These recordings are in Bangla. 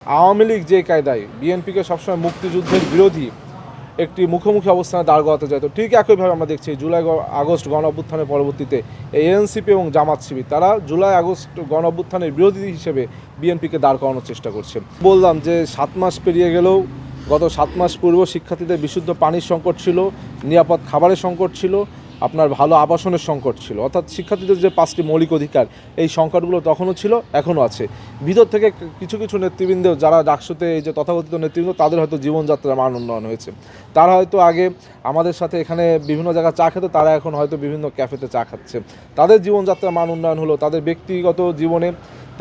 আওয়ামী লীগ যে কায়দায় বিএনপিকে সবসময় মুক্তিযুদ্ধের বিরোধী একটি মুখোমুখি অবস্থানে দাঁড় করাতে যায়, তো ঠিক একইভাবে আমরা দেখছি জুলাই আগস্ট গণ অভ্যুত্থানের পরবর্তীতে এএনসিপি এবং জামাত শিবির তারা জুলাই আগস্ট গণ অভ্যুত্থানের বিরোধী হিসেবে বিএনপিকে দাঁড় করানোর চেষ্টা করছে। বললাম যে 7 মাস পেরিয়ে গেলেও গত 7 মাস পূর্ব শিক্ষার্থীদের বিশুদ্ধ পানির সংকট ছিল, নিরাপদ খাবারের সংকট ছিল, আপনার ভালো আবাসনের সংকট ছিল, অর্থাৎ শিক্ষার্থীদের যে 5টি মৌলিক অধিকার এই সংকটগুলো তখনও ছিল, এখনও আছে। ভিতর থেকে কিছু কিছু নেতৃবৃন্দ যারা ডাকসুতে এই যে তথাকথিত নেতৃবৃন্দ তাদের হয়তো জীবনযাত্রার মান উন্নয়ন হয়েছে। তারা হয়তো আগে আমাদের সাথে এখানে বিভিন্ন জায়গায় চা খেত, তারা এখন হয়তো বিভিন্ন ক্যাফেতে চা খাচ্ছে। তাদের জীবনযাত্রার মান উন্নয়ন হলো, তাদের ব্যক্তিগত জীবনে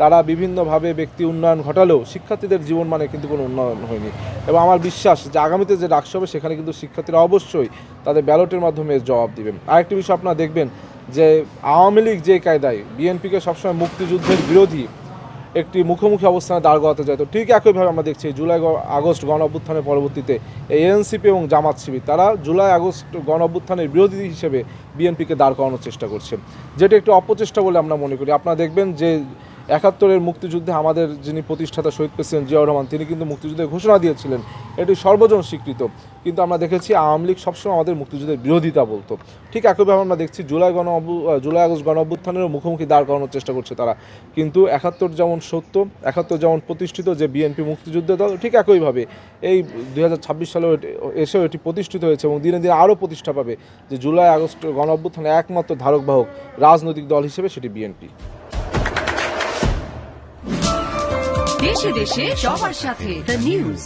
তারা বিভিন্নভাবে ব্যক্তি উন্নয়ন ঘটালেও শিক্ষার্থীদের জীবন মানে কিন্তু কোনো উন্নয়ন হয়নি। এবং আমার বিশ্বাস যে আগামীতে যে ডাকসু হবে সেখানে কিন্তু শিক্ষার্থীরা অবশ্যই তাদের ব্যালটের মাধ্যমে জবাব দিবেন। আরেকটি বিষয় আপনারা দেখবেন যে আওয়ামী লীগ যে কায়দায় বিএনপিকে সবসময় মুক্তিযুদ্ধের বিরোধী একটি মুখোমুখি অবস্থানে দাঁড় করাতে যায়, তো ঠিক একইভাবে আমরা দেখছি জুলাই আগস্ট গণ অভ্যুত্থানের পরবর্তীতে এএনসিপি এবং জামাত শিবির তারা জুলাই আগস্ট গণ অভ্যুত্থানের বিরোধী হিসেবে বিএনপিকে দাঁড় করানোর চেষ্টা করছে, যেটা একটু অপচেষ্টা বলে আমরা মনে করি। আপনারা দেখবেন যে 71-এর মুক্তিযুদ্ধে আমাদের যিনি প্রতিষ্ঠাতা শহীদ প্রেসিডেন্ট জিয়াউর রহমান তিনি কিন্তু মুক্তিযুদ্ধের ঘোষণা দিয়েছিলেন, এটি সর্বজন স্বীকৃত। কিন্তু আমরা দেখেছি আওয়ামী লীগ সবসময় আমাদের মুক্তিযুদ্ধের বিরোধিতা বলতো। ঠিক একইভাবে আমরা দেখছি জুলাই আগস্ট গণ অভ্যুত্থানেরও মুখোমুখি দাঁড় করানোর চেষ্টা করছে তারা। কিন্তু 71 যেমন সত্য, 71 যেমন প্রতিষ্ঠিত যে বিএনপি মুক্তিযুদ্ধ দল, ঠিক একইভাবে এই 2026 সালে এসেও এটি প্রতিষ্ঠিত হয়েছে এবং দিনে দিনে আরও প্রতিষ্ঠা পাবে যে জুলাই আগস্ট গণ অভ্যুত্থানের একমাত্র ধারকবাহক রাজনৈতিক দল হিসেবে সেটি বিএনপি। দেশে দেশে সবার সাথে দ্য নিউজ।